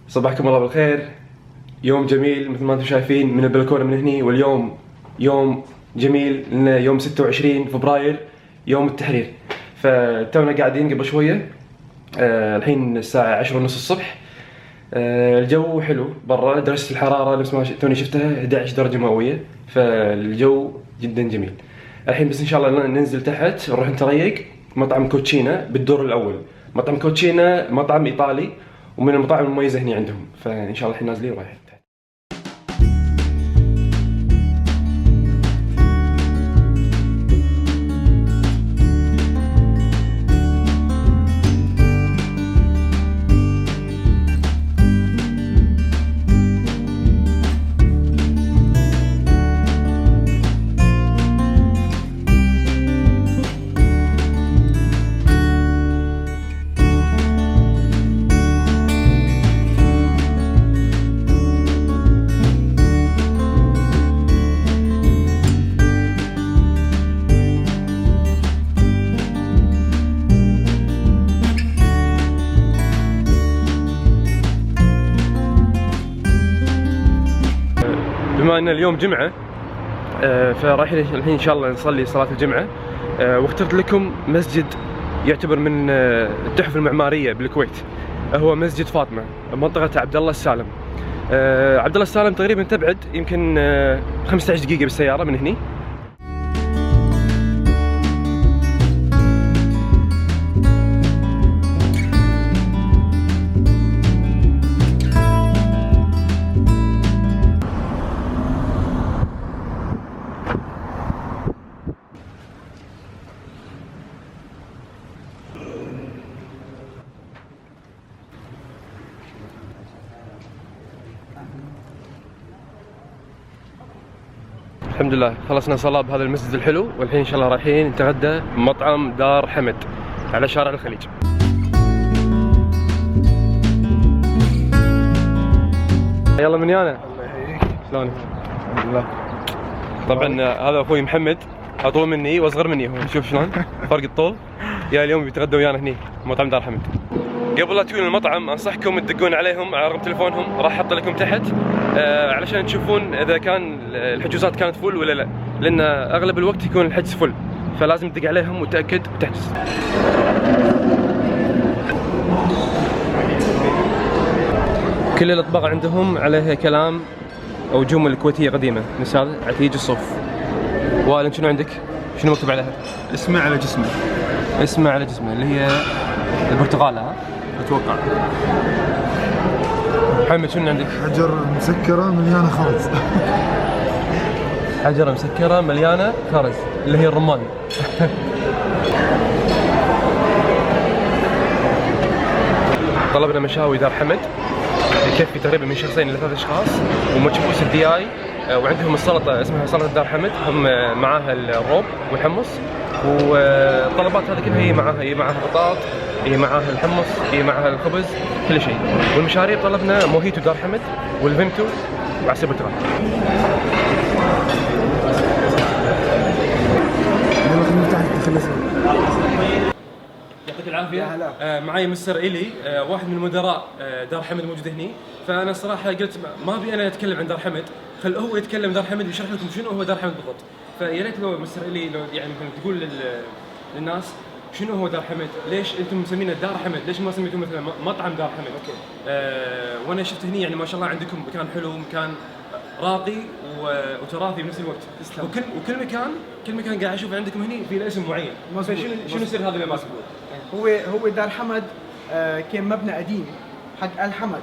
صباحكم الله بالخير. يوم جميل مثل ما انتم شايفين من البلكونه من هني، واليوم يوم جميل لأنه يوم 26 فبراير يوم التحرير. فتونا قاعدين قبل شويه، الحين الساعه 10:30 الصبح. الجو حلو برا، درجه الحراره نفس ما توني شفتها 11 درجه مئويه، فالجو جدا جميل. الحين بس ان شاء الله ننزل تحت نروح نتريق مطعم كوتشينا بالدور الاول. مطعم كوتشينا مطعم ايطالي ومن المطاعم المميزه هنا عندهم، فان شاء الله الحين نازلين ورايحين. بما ان اليوم جمعه، فرايحين الحين ان شاء الله نصلي صلاه الجمعه. واخترت لكم مسجد يعتبر من التحف المعماريه بالكويت، هو مسجد فاطمه منطقه عبد الله السالم. عبد الله السالم تقريبا تبعد يمكن 15 دقيقه بالسياره من هني. الحمد لله خلصنا صلاة بهذا المسجد الحلو، والحين ان شاء الله رايحين نتغدى بمطعم دار حمد على شارع الخليج. يلا من يانا. الله يحييك. شلونك؟ الحمد لله. طبعا هذا اخوي محمد، اطول مني واصغر مني هو، شوف شلون فرق الطول. يا اليوم بيتغدى ويانا هني مطعم دار حمد. قبل لا تجون المطعم انصحكم تدقون عليهم على رقم تليفونهم، راح احط لكم تحت علشان تشوفون اذا كان الحجوزات كانت فل ولا لا، لان اغلب الوقت يكون الحجز فل، فلازم تدق عليهم وتاكد وتحجز. كل الاطباق عندهم عليها كلام او جمل كويتيه قديمه، مثال عتيج الصوف. وائل شنو عندك؟ شنو مكتوب عليها؟ اسمع على جسمه. اسمع على جسمه اللي هي البرتقاله، ها؟ اتوقع. محمد شنو عندك؟ حجر مسكرة مليانة خرز. حجرة مسكرة مليانة خرز اللي هي الرمان. طلبنا مشاوي دار حمد يكفي تقريبا من شخصين إلى 3 أشخاص، ومكبوس الدياي، وعندهم السلطة اسمها سلطة دار حمد، هم معاها الروب والحمص. والطلبات هذه كلها هي معاها بطاط، هي معاها الحمص، هي معاها الخبز، كل شيء. والمشاريب طلبنا موهيتو دار حمد والفيمتو وعصير برتقال. يلا خلينا نفتح خلص. يعطيك العافية. معي مستر إيلي، واحد من مدراء دار حمد موجود هني. فأنا صراحة قلت ما أبي أنا أتكلم عن دار حمد، خل هو يتكلم دار حمد ويشرح لكم شنو هو دار حمد بالضبط. فيا ريت لو مستر إيلي لو يعني ممكن تقول للناس شنو هو دار حمد؟ ليش انتم مسمينه دار حمد؟ ليش ما سميتوه مثلا مطعم دار حمد؟ اوكي. وانا شفت هني يعني ما شاء الله عندكم مكان حلو، مكان راقي وتراثي بنفس الوقت. تسلم. كل مكان قاعد اشوف عندكم هني في له اسم معين. شنو سر هذا الاماكن؟ هو دار حمد كان مبنى قديم حق آل حمد،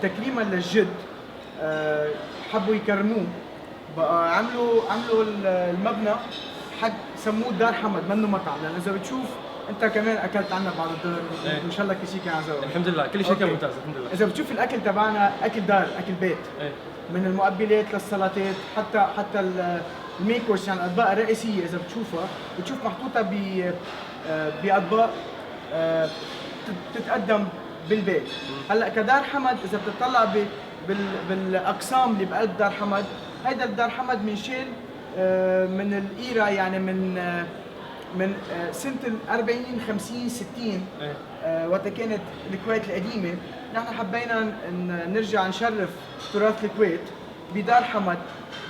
تكريما للجد. حبوا يكرموه بقى، عملوا المبنى حق سموه دار حمد منه مطعم، لان اذا بتشوف انت كمان اكلت عنا بعض الدور وان شاء الله كل شيء كان عزوه. الحمد لله كل شيء كان ممتاز الحمد لله. اذا بتشوف الاكل تبعنا اكل دار، اكل بيت. من المقبلات للسلطات، حتى المين كورس، يعني الاطباق الرئيسيه اذا بتشوف محطوطه باطباق تتقدم بالبيت. هلا كدار حمد اذا بتطلع بالاقسام اللي بقلب دار حمد، هيدا الدار حمد منشال من الايرا، يعني من من سنه ال 40 50 60 وقت كانت الكويت القديمه، نحن حبينا نرجع نشرف تراث الكويت بدار حمد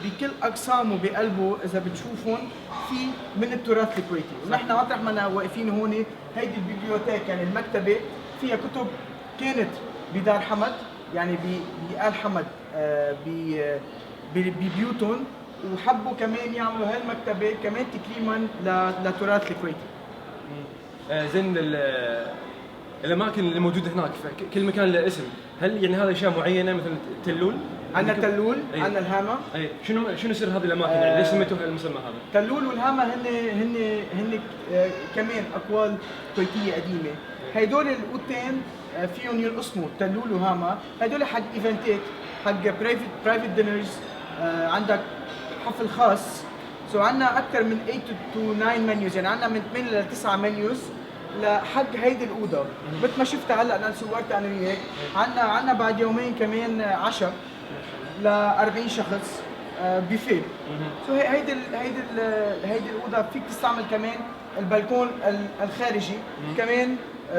بكل اقسامه بقلبه. اذا بتشوفون في من التراث الكويتي، ونحن مطرح ما واقفين هون هيدي البيبليوتيك يعني المكتبه فيها كتب كانت بدار حمد، يعني بآل حمد ببيوتهم، وحبوا كمان يعملوا هالمكتبه كمان تكريما للتراث الكويتي. زين الاماكن اللي موجوده هناك، كل مكان له اسم، هل يعني هذا اشياء معينه مثل التلول؟ عندنا تلول، عندنا الهامه. اي شنو سر هذه الاماكن؟ يعني ليش سميتوها المسمى هذا؟ تلول والهامه هن كمان اقوال كويتيه قديمه. هدول الاوتين فيهم ينقسموا تلول وهامه، هدول حق ايفنتات، حق برايفت دينرز، عندك حفل خاص. سو عندنا اكثر من 8 to 9 منيوز، يعني عندنا من 8 ل 9 منيوز لحق هيدي الاوضه. مثل ما شفت هلا انا صورت انا وياك، عندنا بعد يومين كمان عشاء ل 40 شخص بيفيه. سو هيدي الاوضه فيك تستعمل كمان البلكون الخارجي، كمان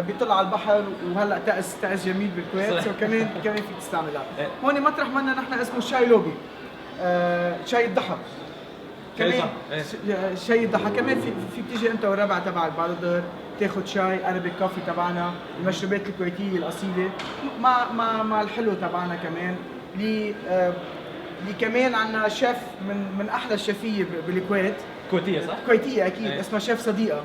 بيطلع على البحر، وهلا تأس جميل بالكويت. سو كمان فيك تستعملها. هون مطرح منا نحن اسمه شاي لوبي، شاي الضحى كمان. شاي الضحى كمان فيك تيجي انت والربع تبعك بعد الظهر تاخذ شاي ارابيك كوفي تبعنا، المشروبات الكويتيه الاصيله مع الحلو تبعنا كمان. اللي كمان عندنا شيف من احلى الشيفيه بالكويت، كويتيه صح؟ كويتيه اكيد، اسمها شيف صديقه.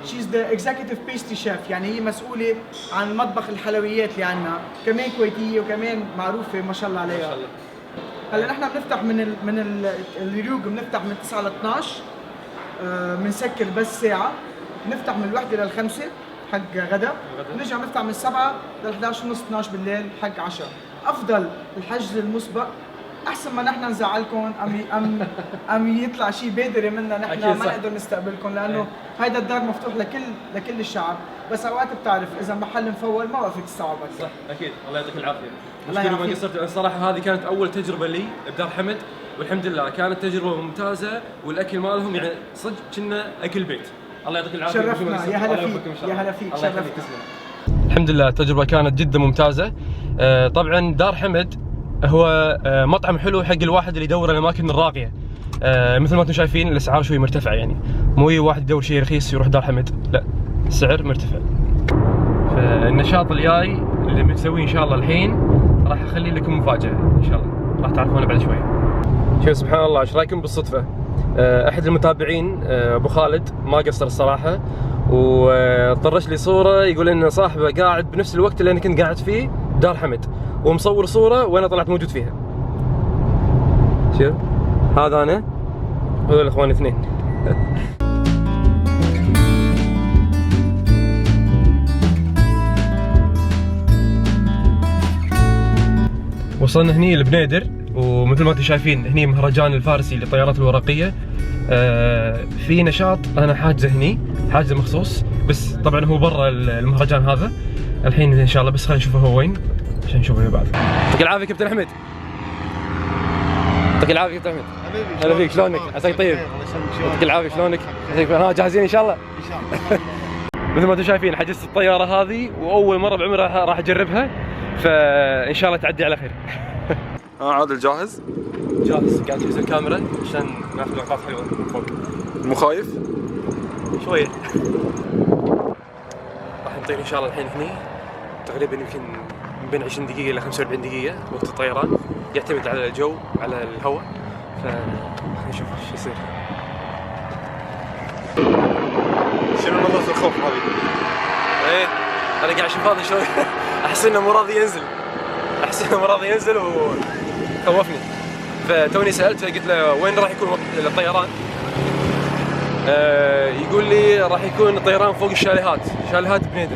شيز ذا اكزيكتيف بيستري شيف، يعني هي مسؤوله عن مطبخ الحلويات اللي عندنا، كمان كويتيه وكمان معروفه ما شاء الله عليها. ما شاء الله. هلا نحن بنفتح من الريوق، بنفتح من 9 ل 12، بنسكر بس ساعه، بنفتح من 1 لل 5 حق غدا، بنرجع بنفتح من 7 ل 11 ونص 12 بالليل حق عشاء. افضل الحجز المسبق، احسن ما نحن نزعلكم ام يطلع شيء بادري منا نحن ما نقدر نستقبلكم، لانه هيدا الدار مفتوح لكل الشعب. بس اوقات بتعرف اذا محل مفول ما فيك تستوعب اكثر. صح اكيد. الله يعطيك العافيه. مشكلة ما قصرت. الصراحه هذه كانت اول تجربه لي بدار حمد، والحمد لله كانت تجربه ممتازه، والاكل مالهم يعني صدق كنا اكل بيت. الله يعطيك العافيه. شرفنا. يا هلا فيك، يا هلا فيك، شرفتنا. الحمد لله التجربه كانت جدا ممتازه. طبعا دار حمد هو مطعم حلو حق الواحد اللي يدور الاماكن الراقيه. مثل ما انتم شايفين الاسعار شوي مرتفعه، يعني مو اي واحد يدور شيء رخيص يروح دار حمد، لا السعر مرتفع. فالنشاط الجاي اللي بنسويه ان شاء الله الحين راح اخلي لكم مفاجاه ان شاء الله، راح تعرفونها بعد شوي. شوف سبحان الله، ايش رايكم بالصدفه؟ احد المتابعين ابو خالد ما قصر الصراحه، وطرش لي صوره يقول ان صاحبه قاعد بنفس الوقت اللي انا كنت قاعد فيه دار حمد، ومصور صوره وانا طلعت موجود فيها. شوف هذا انا، هذول الاخوان اثنين. وصلنا هني لبنيدر، ومثل ما انتم شايفين هني مهرجان الفارسي للطيارات الورقيه. في نشاط انا حاجزه هني، حاجزه مخصوص، بس طبعا هو برا المهرجان هذا. الحين ان شاء الله بس خلينا نشوفه هو وين عشان نشوفه بعد. يعطيك العافيه كابتن احمد. يعطيك العافيه كابتن احمد. حبيبي هلا فيك، شلونك؟ عساك طيب؟ يعطيك العافيه، شلونك؟ ها جاهزين ان شاء الله؟ ان شاء الله. مثل ما انتم شايفين حجزت الطياره هذه، واول مره بعمري راح اجربها، فان شاء الله تعدي على خير. عادل جاهز؟ جاهز، قاعد اجهز الكاميرا عشان ناخذ لقطات حلوه من فوق. مو خايف؟ شويه. راح نطير ان شاء الله الحين هني، تقريبا يمكن من بين 20 دقيقه الى 45 دقيقه وقت الطيران، يعتمد على الجو على الهواء، فنشوف ايش يصير. شنو نظرة الخوف هذه؟ ايه انا قاعد اشوف هذا شلون احس انه مو راضي ينزل، احس انه مو راضي ينزل وخوفني. فتوني سالته قلت له وين راح يكون وقت الطيران؟ يقول لي راح يكون الطيران فوق شاليهات بنيدر.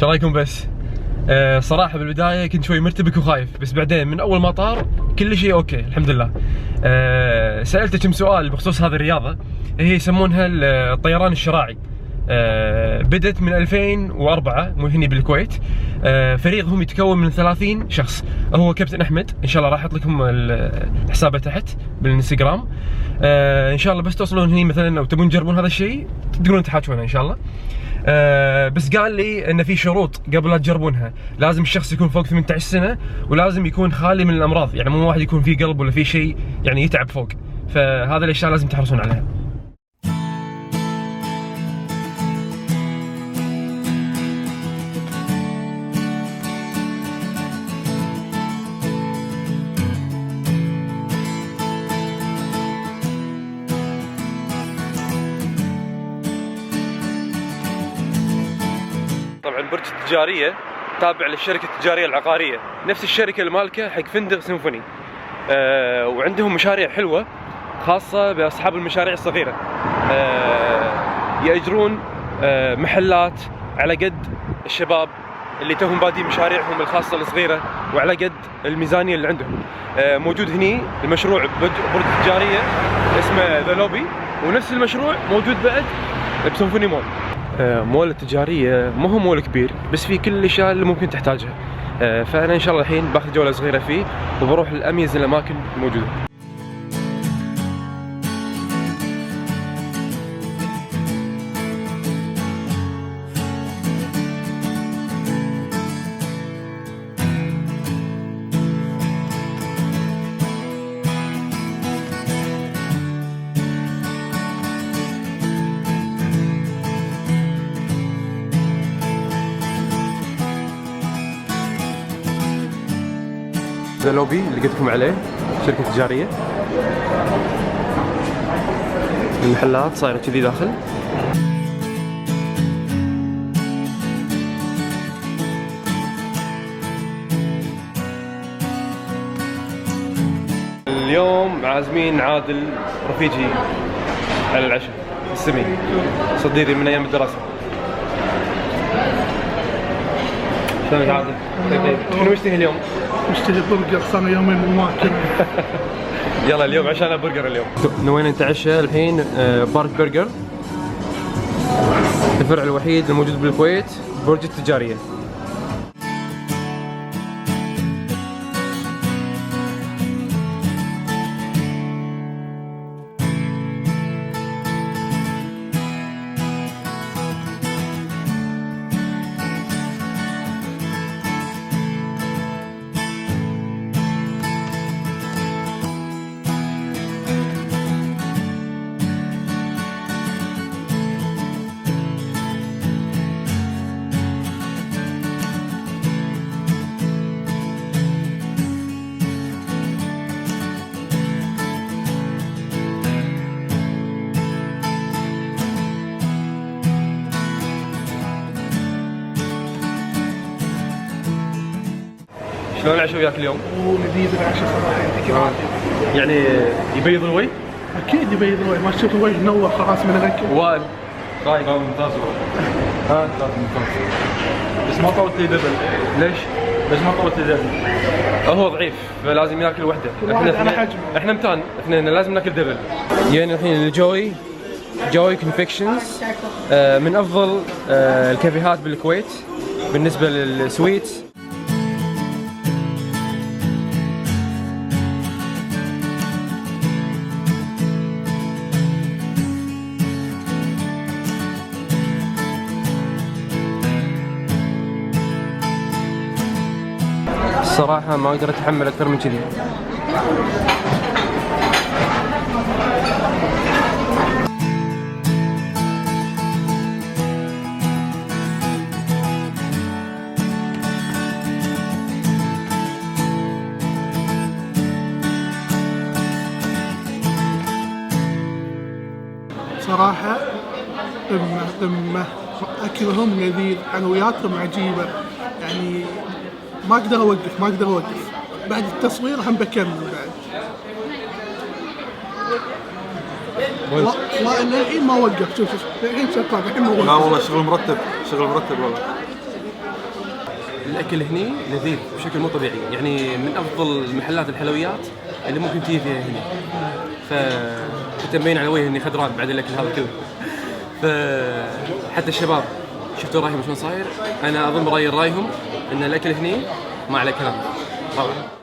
ايش رايكم بس؟ صراحة بالبداية كنت شوي مرتبك وخايف، بس بعدين من أول ما طار كل شيء أوكي الحمد لله. سألته كم سؤال بخصوص هذه الرياضة، هي يسمونها الطيران الشراعي. بدت من 2004 هني بالكويت. فريقهم يتكون من 30 شخص، هو كابتن أحمد، إن شاء الله راح أحط لكم حسابه تحت بالانستغرام. إن شاء الله بس توصلون هني مثلا أو تبون تجربون هذا الشيء تقدرون تحاكونه إن شاء الله. بس قال لي ان في شروط قبل لا تجربونها، لازم الشخص يكون فوق 18 سنه، ولازم يكون خالي من الامراض، يعني مو واحد يكون فيه قلب ولا فيه شيء يعني يتعب فوق، فهذا الاشياء لازم تحرصون عليها. طبعا البرج التجارية تابع للشركة التجارية العقارية، نفس الشركة المالكة حق فندق سيمفوني. وعندهم مشاريع حلوة خاصة بأصحاب المشاريع الصغيرة. يأجرون محلات على قد الشباب اللي توهم بادين مشاريعهم الخاصة الصغيرة وعلى قد الميزانية اللي عندهم. موجود هني المشروع برج تجارية اسمه ذا لوبي، ونفس المشروع موجود بعد بسيمفوني مول. مول التجارية ما هو مول كبير، بس فيه كل الاشياء اللي ممكن تحتاجها. فأنا إن شاء الله الحين باخذ جولة صغيرة فيه وبروح لأميز الأماكن الموجودة. ذا لوبي اللي قلت لكم عليه، شركة تجارية. المحلات صايرة كذي داخل. اليوم عازمين عادل رفيجي على العشاء السمين، صديقي من أيام الدراسة. شلونك عادل؟ شنو مشتهي اليوم؟ مشتهي برجر، صار يومين ما اكل. يلا اليوم عشان برجر اليوم. نوينا نتعشى الحين بارك برجر، الفرع الوحيد الموجود بالكويت برج التجارية. شلون العشاء وياك اليوم؟ ولذيذ العشاء صراحه، يعطيك العافيه. يعني يبيض الوجه؟ اكيد يبيض الوجه، ما تشوف الوجه نور خلاص من الاكل. وائل رايك؟ ممتاز والله. ها ممتاز، بس ما طولت لي دبل. ليش؟ ليش ما طولت لي دبل؟ هو ضعيف فلازم ياكل وحده. احنا متان اثنين لازم ناكل دبل. جينا الحين لجوي كونفكشنز، من افضل الكافيهات بالكويت بالنسبه للسويت. الصراحة ما اقدر اتحمل اكثر من كذي. صراحه قمه اكلهم لذيذ، حلوياتهم عجيبه، يعني ما اقدر اوقف. بعد التصوير هم بكمل بعد. لا الحين ما وقف. شوف الحين شغال، الحين ما وقف. لا والله شغل مرتب والله. الاكل هني لذيذ بشكل مو طبيعي، يعني من افضل محلات الحلويات اللي ممكن تجي فيها هنا. حتى مبين على وجهي اني خضران بعد الاكل هذا كله. حتى الشباب شفتوا رايهم شلون صاير، انا اظن رايهم ان الاكل هني ما عليه كلام. طبعا